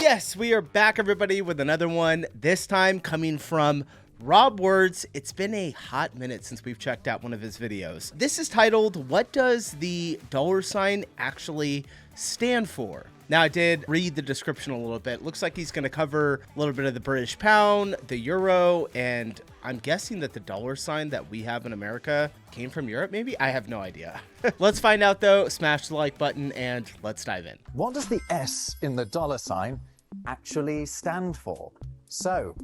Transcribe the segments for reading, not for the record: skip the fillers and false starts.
Yes, we are back, everybody, with another one. This time coming from RobWords. It's been a hot minute since we've checked out one of his videos. This is titled, "What does the $sign actually stand for?" Now, I did read the description a little bit. Looks like he's going to cover a little bit of the British pound, the euro, and I'm guessing that the $sign that we have in America came from Europe, maybe? I have no idea. Let's find out, though. Smash the like button, and let's dive in. What does the S in the $sign actually stand for? So,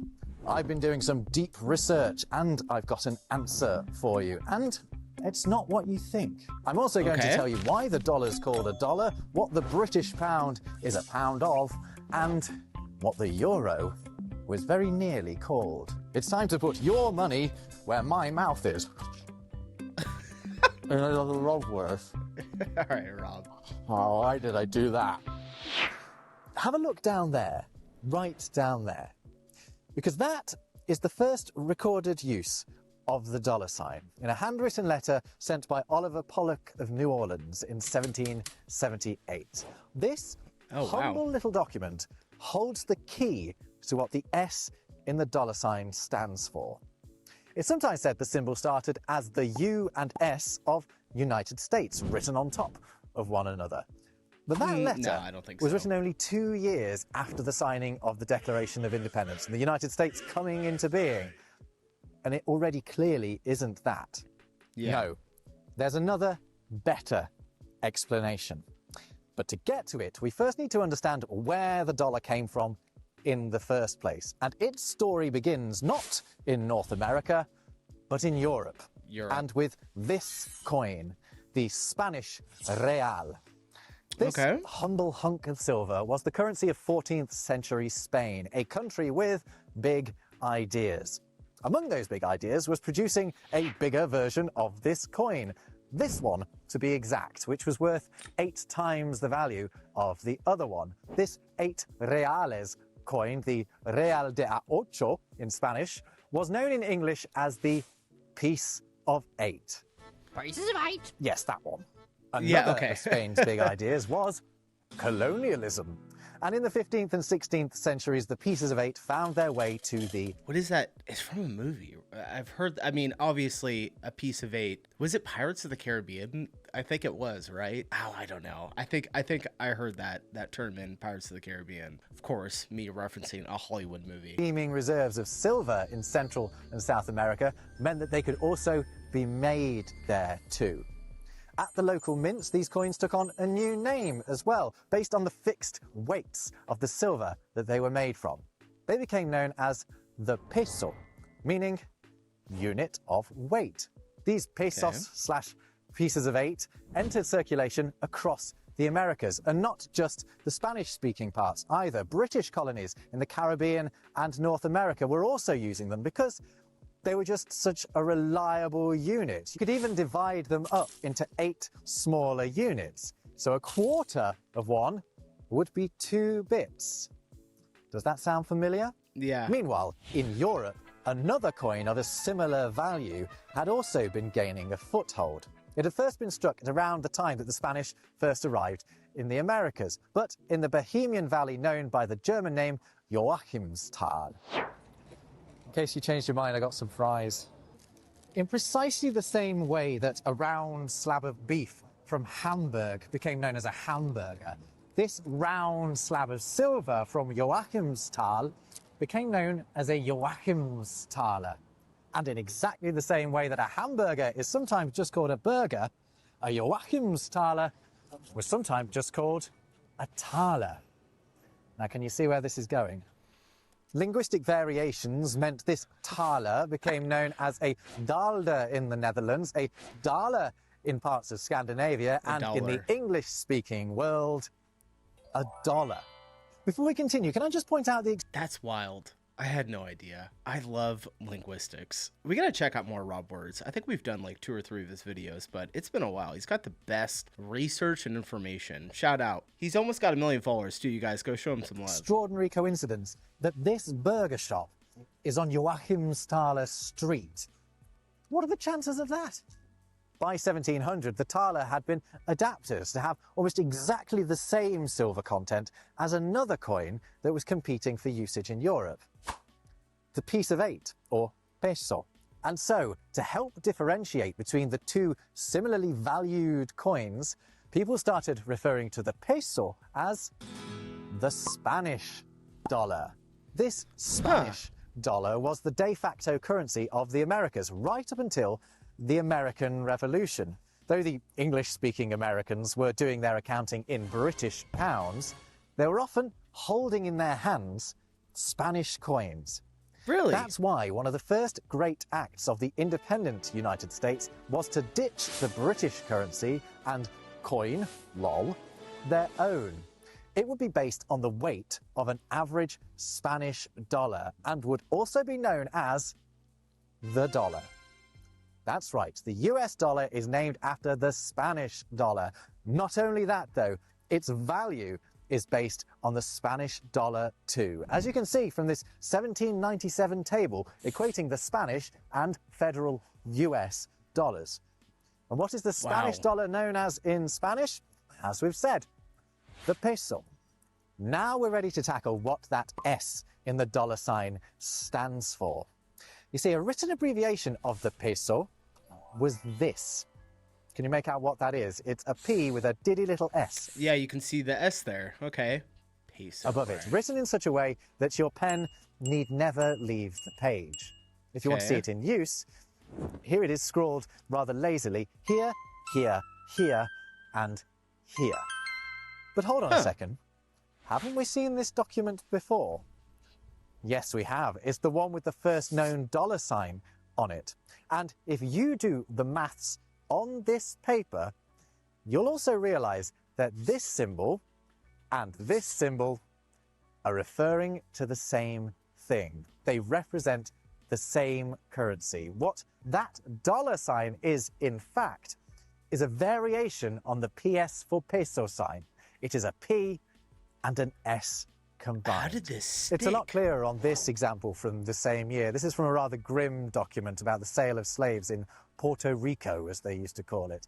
I've been doing some deep research, and I've got an answer for you. And it's not what you think. I'm also going to tell you why the dollar's called a dollar, what the British pound is a pound of, and what the euro was very nearly called. It's time to put your money where my mouth is. Another RobWords. All right, Rob. Oh, why did I do that? Have a look down there, right down there, because that is the first recorded use of the $sign in a handwritten letter sent by Oliver Pollock of New Orleans in 1778. This humble little document holds the key to what the S in the $sign stands for. It's sometimes said the symbol started as the U and S of United States written on top of one another. But that letter was written only 2 years after the signing of the Declaration of Independence and the United States coming into being. And it already clearly isn't that. No, there's another, better explanation. But to get to it, we first need to understand where the dollar came from in the first place. And its story begins not in North America, but in Europe. And with this coin, the Spanish real. This humble hunk of silver was the currency of 14th century Spain, a country with big ideas. Among those big ideas was producing a bigger version of this coin. This one, to be exact, which was worth 8 times the value of the other one. This 8 reales coin, the Real de a Ocho in Spanish, was known in English as the piece of 8. Pieces of 8? Yes, that one. Another of Spain's big ideas was colonialism. And in the 15th and 16th centuries, the pieces of 8 found their way to the... What is that? It's from a movie. I've heard, I mean, obviously, a piece of 8. Was it Pirates of the Caribbean? I think it was, right? Oh, I don't know. I think I heard that term in Pirates of the Caribbean. Of course, me referencing a Hollywood movie. Teeming reserves of silver in Central and South America meant that they could also be made there too. At the local mints, these coins took on a new name as well, based on the fixed weights of the silver that they were made from. They became known as the peso, meaning unit of weight. These pesos slash pieces of 8 entered circulation across the Americas, and not just the Spanish-speaking parts either. British colonies in the Caribbean and North America were also using them because they were just such a reliable unit. You could even divide them up into 8 smaller units. So a quarter of one would be 2 bits. Does that sound familiar? Yeah. Meanwhile, in Europe, another coin of a similar value had also been gaining a foothold. It had first been struck at around the time that the Spanish first arrived in the Americas, but in the Bohemian Valley known by the German name Joachimsthal. In case you changed your mind, I got some fries. In precisely the same way that a round slab of beef from Hamburg became known as a hamburger, this round slab of silver from Joachimsthal became known as a Joachimsthaler. And in exactly the same way that a hamburger is sometimes just called a burger, a Joachimsthaler was sometimes just called a thaler. Now, can you see where this is going? Linguistic variations meant this thaler became known as a daalder in the Netherlands, a daler in parts of Scandinavia, and in the English-speaking world, a dollar. Before we continue, can I just point out That's wild. I had no idea. I love linguistics. We gotta check out more RobWords. I think we've done like 2 or 3 of his videos, but it's been a while. He's got the best research and information. Shout out. He's almost got 1 million followers too, you guys. Go show him some love. Extraordinary coincidence that this burger shop is on Joachimsthaler Street. What are the chances of that? by 1700, the thaler had been adapted to have almost exactly the same silver content as another coin that was competing for usage in Europe, the piece of 8, or peso. And so, to help differentiate between the two similarly valued coins, people started referring to the peso as the Spanish dollar. This Spanish dollar was the de facto currency of the Americas right up until the American Revolution. Though the English-speaking Americans were doing their accounting in British pounds, they were often holding in their hands Spanish coins. Really? That's why one of the first great acts of the independent United States was to ditch the British currency and coin, lol, their own. It would be based on the weight of an average Spanish dollar and would also be known as the dollar. That's right, the US dollar is named after the Spanish dollar. Not only that, though, its value is based on the Spanish dollar too, as you can see from this 1797 table equating the Spanish and federal US dollars. And what is the Spanish dollar known as in Spanish? As we've said, the peso. Now we're ready to tackle what that S in the dollar sign stands for. You see, a written abbreviation of the peso was this. Can you make out what that is? It's a P with a diddy little S. Yeah, you can see the S there. Okay. Peso. Above it, written in such a way that your pen need never leave the page. If you want to see it in use, here it is scrawled rather lazily, here, here, here, and here. But hold on a second. Haven't we seen this document before? Yes, we have. It's the one with the first known dollar sign on it. And if you do the maths on this paper, you'll also realize that this symbol and this symbol are referring to the same thing. They represent the same currency. What that dollar sign is, in fact, is a variation on the PS for peso sign. It is a P and an S combined. How did this stick? It's a lot clearer on this example from the same year. This is from a rather grim document about the sale of slaves in Puerto Rico, as they used to call it.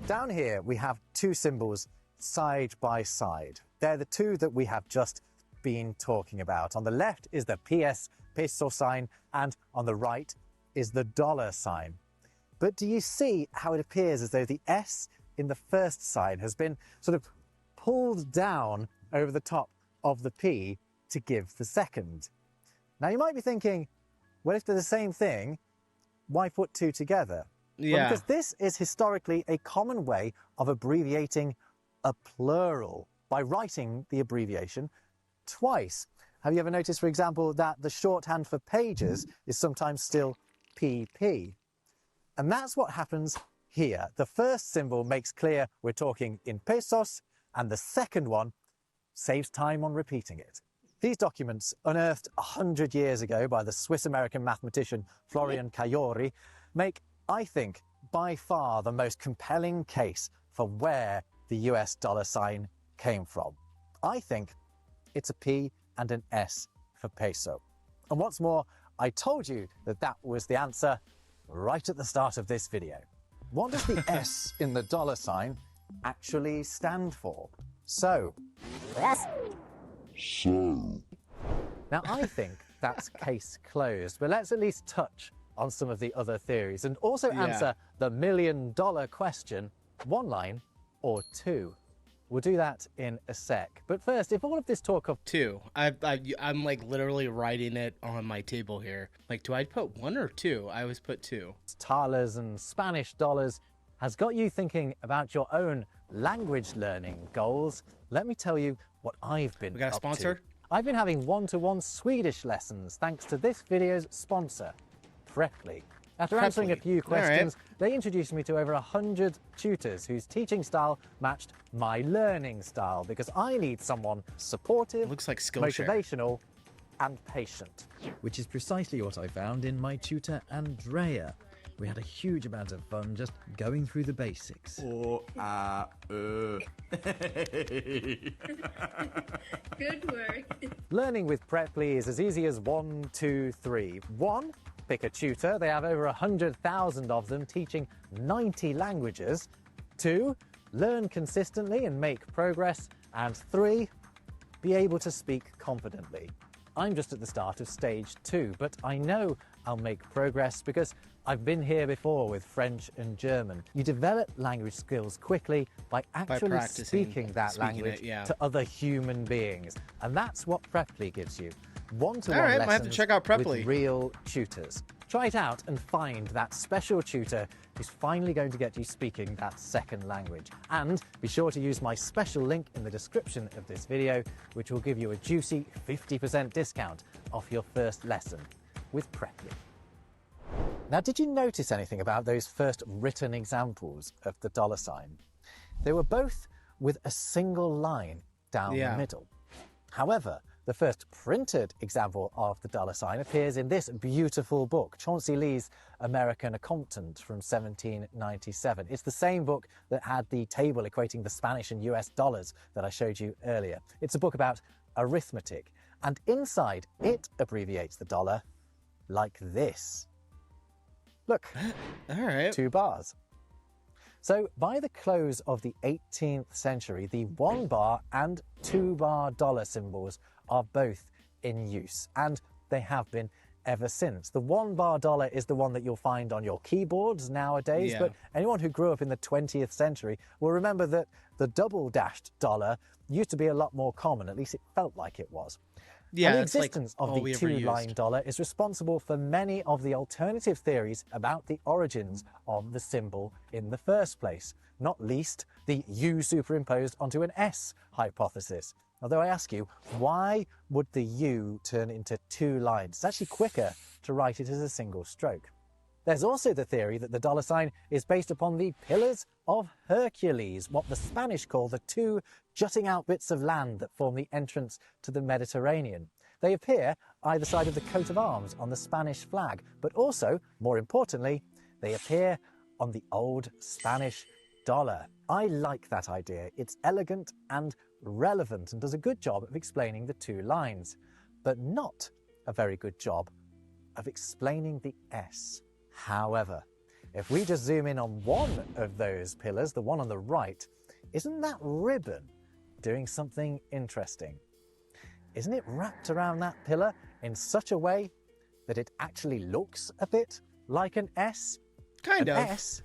Down here, we have two symbols side by side. They're the two that we have just been talking about. On the left is the PS peso sign, and on the right is the dollar sign. But do you see how it appears as though the S in the first sign has been sort of pulled down over the top of the P to give the second? Now you might be thinking, well, if they're the same thing, why put two together? Yeah. Well, because this is historically a common way of abbreviating a plural by writing the abbreviation twice. Have you ever noticed, for example, that the shorthand for pages is sometimes still PP? And that's what happens here. The first symbol makes clear we're talking in pesos, and the second one saves time on repeating it. These documents, unearthed 100 years ago by the Swiss-American mathematician Florian Cajori, make, I think, by far the most compelling case for where the US dollar sign came from. I think it's a P and an S for peso. And what's more, I told you that that was the answer right at the start of this video. What does the S in the dollar sign actually stand for? So. Now, I think that's case closed, but let's at least touch on some of the other theories and also answer the million-dollar question, one line or two. We'll do that in a sec. But first, if all of this talk of two, I'm like literally writing it on my table here. Like, do I put one or two? I always put two. Thalers and Spanish dollars has got you thinking about your own language learning goals, let me tell you what I've been up to. We got a sponsor? I've been having one-to-one Swedish lessons thanks to this video's sponsor, Preply. After answering a few questions, they introduced me to over 100 tutors whose teaching style matched my learning style because I need someone supportive, looks like motivational, and patient. Which is precisely what I found in my tutor, Andrea. We had a huge amount of fun just going through the basics. Good work. Learning with Preply is as easy as 1, 2, 3. 1, pick a tutor. They have over 100,000 of them teaching 90 languages. 2, learn consistently and make progress. And 3, be able to speak confidently. I'm just at the start of stage 2, but I know I'll make progress because I've been here before with French and German. You develop language skills quickly by actually speaking that language to other human beings. And that's what Preply gives you. One-to-one lessons might have to check out Preply. with real tutors. Try it out and find that special tutor who's finally going to get you speaking that second language. And be sure to use my special link in the description of this video, which will give you a juicy 50% discount off your first lesson with Preply. Now, did you notice anything about those first written examples of the dollar sign? They were both with a single line down the middle. However, the first printed example of the dollar sign appears in this beautiful book, Chauncey Lee's American Accomptant from 1797. It's the same book that had the table equating the Spanish and US dollars that I showed you earlier. It's a book about arithmetic, and inside it abbreviates the dollar like this. Look, all right, 2 bars. So by the close of the 18th century, the 1 bar and 2 bar dollar symbols are both in use, and they have been ever since. The 1 bar dollar is the one that you'll find on your keyboards nowadays, but anyone who grew up in the 20th century will remember that the double dashed dollar used to be a lot more common, at least it felt like it was. Yeah, and the existence of the 2-line dollar is responsible for many of the alternative theories about the origins of the symbol in the first place, not least the U superimposed onto an S hypothesis. Although I ask you, why would the U turn into 2 lines? It's actually quicker to write it as a single stroke. There's also the theory that the dollar sign is based upon the Pillars of Hercules, what the Spanish call the 2 jutting out bits of land that form the entrance to the Mediterranean. They appear either side of the coat of arms on the Spanish flag, but also, more importantly, they appear on the old Spanish dollar. I like that idea. It's elegant and relevant and does a good job of explaining the 2 lines, but not a very good job of explaining the S. However, if we just zoom in on one of those pillars, the one on the right, isn't that ribbon doing something interesting? Isn't it wrapped around that pillar in such a way that it actually looks a bit like an S? Kind of. S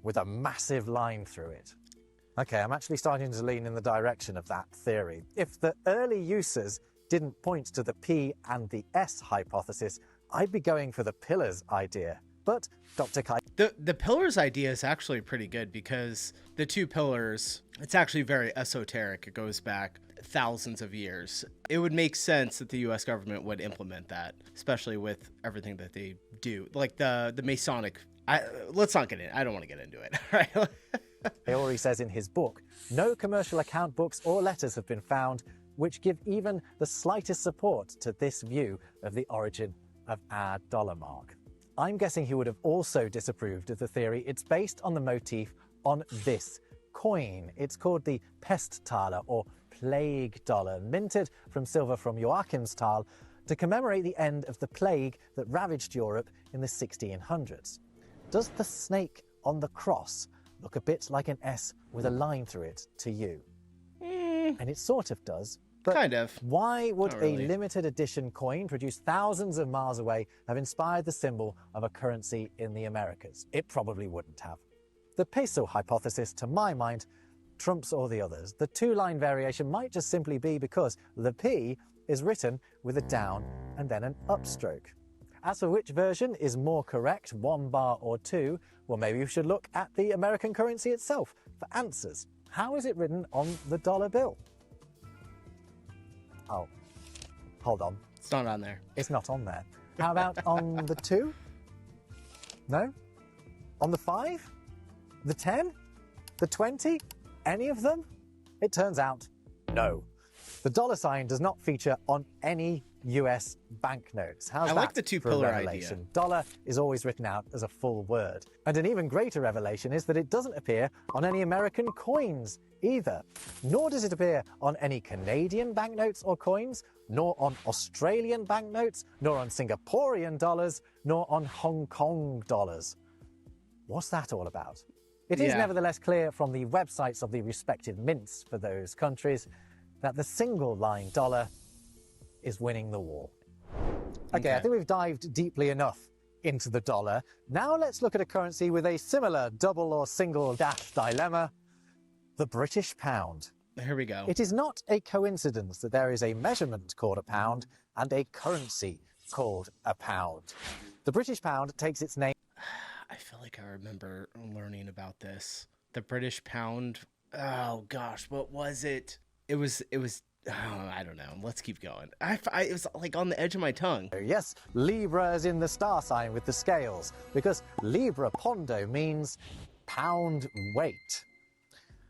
with a massive line through it. Okay, I'm actually starting to lean in the direction of that theory. If the early users didn't point to the P and the S hypothesis, I'd be going for the pillars idea. But Dr. Kai... The pillars idea is actually pretty good because the 2 pillars, it's actually very esoteric. It goes back thousands of years. It would make sense that the US government would implement that, especially with everything that they do. Like the Masonic... let's not get in. I don't want to get into it. Right? Aori says in his book, no commercial account books or letters have been found which give even the slightest support to this view of the origin of our dollar mark. I'm guessing he would have also disapproved of the theory it's based on the motif on this coin. It's called the Pesttaler or plague dollar, minted from silver from Joachimsthal to commemorate the end of the plague that ravaged Europe in the 1600s. Does the snake on the cross look a bit like an S with a line through it to you? And it sort of does. But kind of. Why would Not really. a limited edition coin produced thousands of miles away have inspired the symbol of a currency in the Americas? It probably wouldn't have. The peso hypothesis, to my mind, trumps all the others. The 2-line variation might just simply be because the P is written with a down and then an upstroke. As for which version is more correct, 1 bar or 2, well, maybe you should look at the American currency itself for answers. How is it written on the dollar bill? Oh, hold on. It's not on there. It's not on there. How about on the 2? No? On the 5? The 10? The 20? Any of them? It turns out, no. The dollar sign does not feature on any US banknotes. How's I that like the for a two-pillar revelation? idea. Dollar is always written out as a full word. And an even greater revelation is that it doesn't appear on any American coins either. Nor does it appear on any Canadian banknotes or coins, nor on Australian banknotes, nor on Singaporean dollars, nor on Hong Kong dollars. What's that all about? It is Yeah. nevertheless clear from the websites of the respective mints for those countries that the single line dollar is winning the war. Okay, I think we've dived deeply enough into the dollar. Now let's look at a currency with a similar double or single dash dilemma, the British pound. Here we go. It is not a coincidence that there is a measurement called a pound and a currency called a pound. The British pound takes its name. I feel like I remember learning about this. The British pound. Oh gosh, what was it? It was. Oh, I don't know. Let's keep going. It was like on the edge of my tongue. Yes, Libra is in the star sign with the scales, because Libra Pondo means pound weight.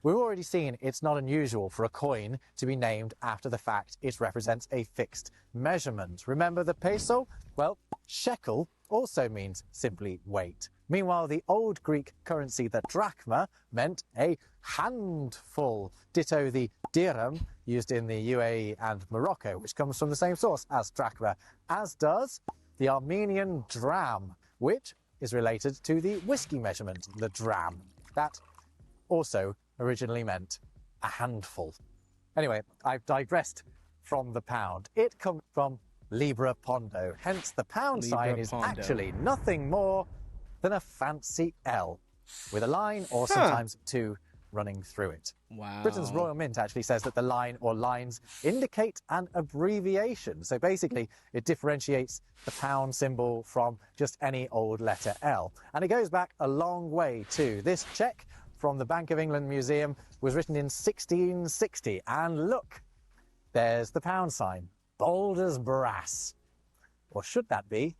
We've already seen it's not unusual for a coin to be named after the fact it represents a fixed measurement. Remember the peso? Well, shekel also means simply weight. Meanwhile, the old Greek currency, the drachma, meant a handful. Ditto the dirham used in the UAE and Morocco, which comes from the same source as drachma, as does the Armenian dram, which is related to the whiskey measurement, the dram. That also originally meant a handful. Anyway, I've digressed from the pound. It comes from Libra Pondo, hence the pound sign is Pondo. actually nothing more than a fancy L with a line or sometimes two running through it. Wow. Britain's Royal Mint actually says that the line or lines indicate an abbreviation. So basically, it differentiates the pound symbol from just any old letter L. And it goes back a long way too. This cheque from the Bank of England Museum was written in 1660. And look, there's the pound sign, bold as brass. Or should that be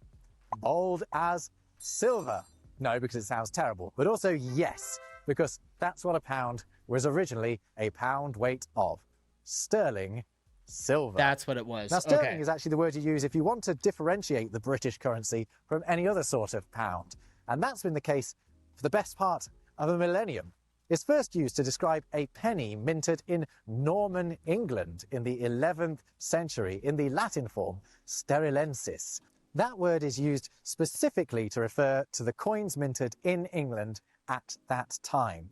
bold as silver? No, because it sounds terrible. But also yes, because that's what a pound was originally a pound weight of. Sterling silver. That's what it was. Now, sterling Okay. is actually the word you use if you want to differentiate the British currency from any other sort of pound. And that's been the case for the best part of a millennium. It's first used to describe a penny minted in Norman England in the 11th century in the Latin form sterilensis. That word is used specifically to refer to the coins minted in England at that time.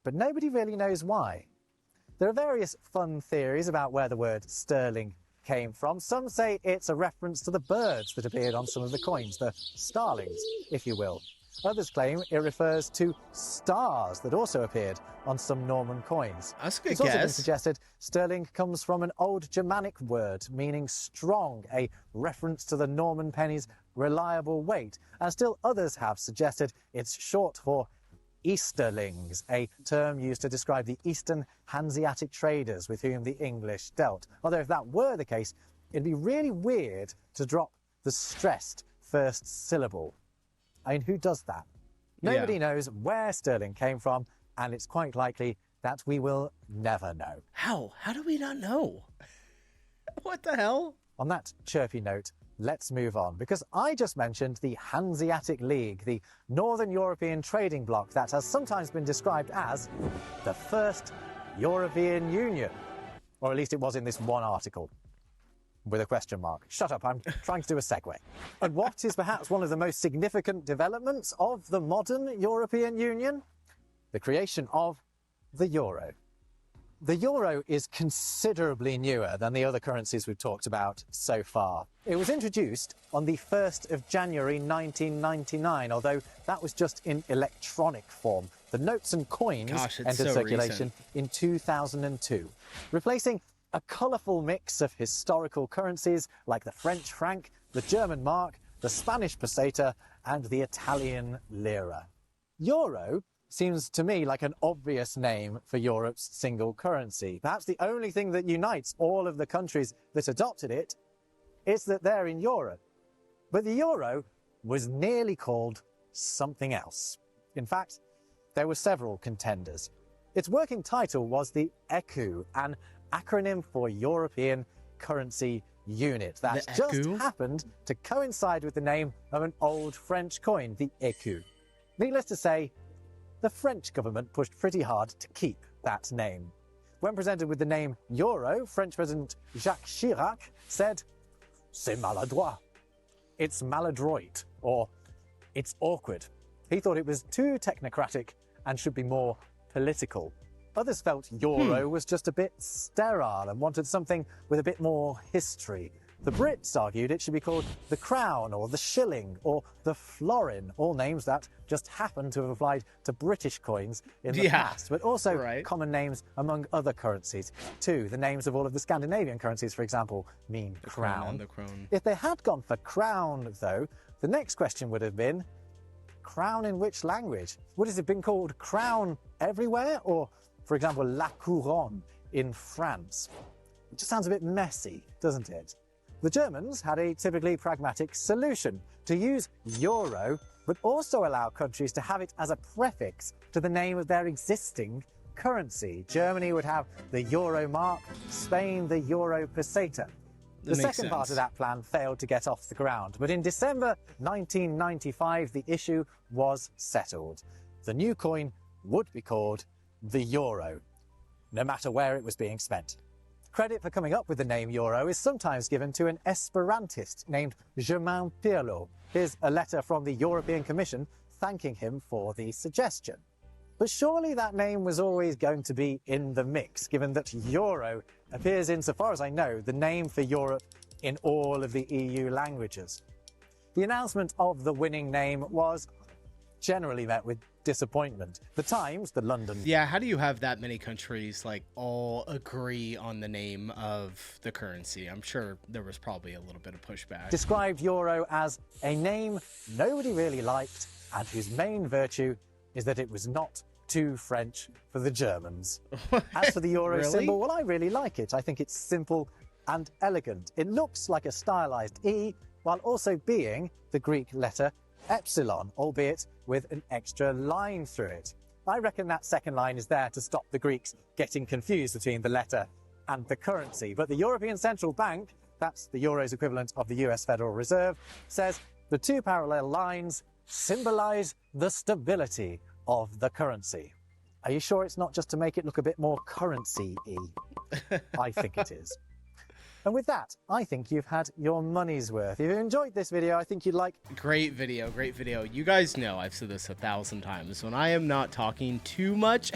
But nobody really knows why. There are various fun theories about where the word sterling came from. Some say it's a reference to the birds that appeared on some of the coins, the starlings, if you will. Others claim it refers to stars that also appeared on some Norman coins. That's a good It's also been guess. suggested sterling comes from an old Germanic word meaning strong, a reference to the Norman penny's reliable weight. And still others have suggested it's short for Easterlings, a term used to describe the Eastern Hanseatic traders with whom the English dealt. Although if that were the case, it'd be really weird to drop the stressed first syllable. I mean, who does that? Nobody knows where sterling came from, and it's quite likely that we will never know. How? How do we not know? What the hell? On that chirpy note, let's move on, because I just mentioned the Hanseatic League, the Northern European trading bloc that has sometimes been described as the first European Union. Or at least it was in this one article. With a question mark. Shut up, I'm trying to do a segue. And what is perhaps one of the most significant developments of the modern European Union? The creation of the euro. The euro is considerably newer than the other currencies we've talked about so far. It was introduced on the 1st of January 1999, although that was just in electronic form. The notes and coins entered so circulation recent. in 2002, replacing a colourful mix of historical currencies like the French franc, the German mark, the Spanish peseta, and the Italian lira. Euro seems to me like an obvious name for Europe's single currency. Perhaps the only thing that unites all of the countries that adopted it is that they're in Europe. But the euro was nearly called something else. In fact, there were several contenders. Its working title was the ECU, an acronym for European Currency unit. That The just écu? happened to coincide with the name of an old French coin, the écu. Needless to say, the French government pushed pretty hard to keep that name. When presented with the name euro, French President Jacques Chirac said, "C'est maladroit." It's maladroit, or it's awkward. He thought it was too technocratic and should be more political. Others felt euro was just a bit sterile and wanted something with a bit more history. The Brits argued it should be called the crown or the shilling or the florin, all names that just happen to have applied to British coins in the past, but also common names among other currencies too. The names of all of the Scandinavian currencies, for example, mean crown. The crown. If they had gone for crown, though, the next question would have been, crown in which language? Would it have been called crown everywhere? Or, for example, la couronne in France? It just sounds a bit messy, doesn't it? The Germans had a typically pragmatic solution: to use euro, but also allow countries to have it as a prefix to the name of their existing currency. Germany would have the euro mark, Spain the euro peseta. The second part of that plan failed to get off the ground, but in December 1995, the issue was settled. The new coin would be called the euro, no matter where it was being spent. Credit for coming up with the name euro is sometimes given to an Esperantist named Germain Pirlo. Here's a letter from the European Commission thanking him for the suggestion. But surely that name was always going to be in the mix, given that euro appears, insofar as I know, the name for Europe in all of the EU languages. The announcement of the winning name was generally met with disappointment. The Times, the London... Yeah, how do you have that many countries like all agree on the name of the currency? I'm sure there was probably a little bit of pushback. Described euro as a name nobody really liked and whose main virtue is that it was not too French for the Germans. As for the euro symbol, well, I really like it. I think it's simple and elegant. It looks like a stylized E while also being the Greek letter epsilon, albeit with an extra line through it. I reckon that second line is there to stop the Greeks getting confused between the letter and the currency. But the European Central Bank, that's the euro's equivalent of the US Federal Reserve, says the two parallel lines symbolize the stability of the currency. Are you sure it's not just to make it look a bit more currency-y? I think it is. And with that, I think you've had your money's worth. If you enjoyed this video, I think you'd like... Great video, great video. You guys know I've said this 1,000 times. When I am not talking too much,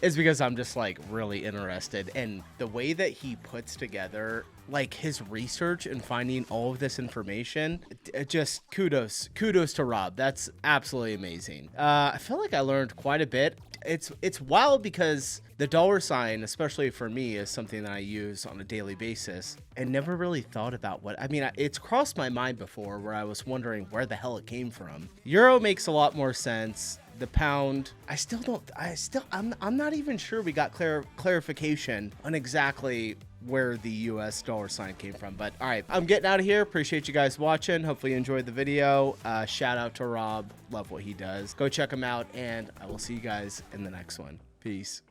it's because I'm just like really interested. And the way that he puts together like his research and finding all of this information, just kudos to Rob. That's absolutely amazing. I feel like I learned quite a bit. It's wild because the dollar sign, especially for me, is something that I use on a daily basis and never really thought about what, I mean, it's crossed my mind before where I was wondering where the hell it came from. Euro makes a lot more sense. The pound, I'm not even sure we got clarification on exactly where the US dollar sign came from. But all right, I'm getting out of here. Appreciate you guys watching. Hopefully you enjoyed the video. Shout out to Rob. Love what he does. Go check him out, and I will see you guys in the next one. Peace.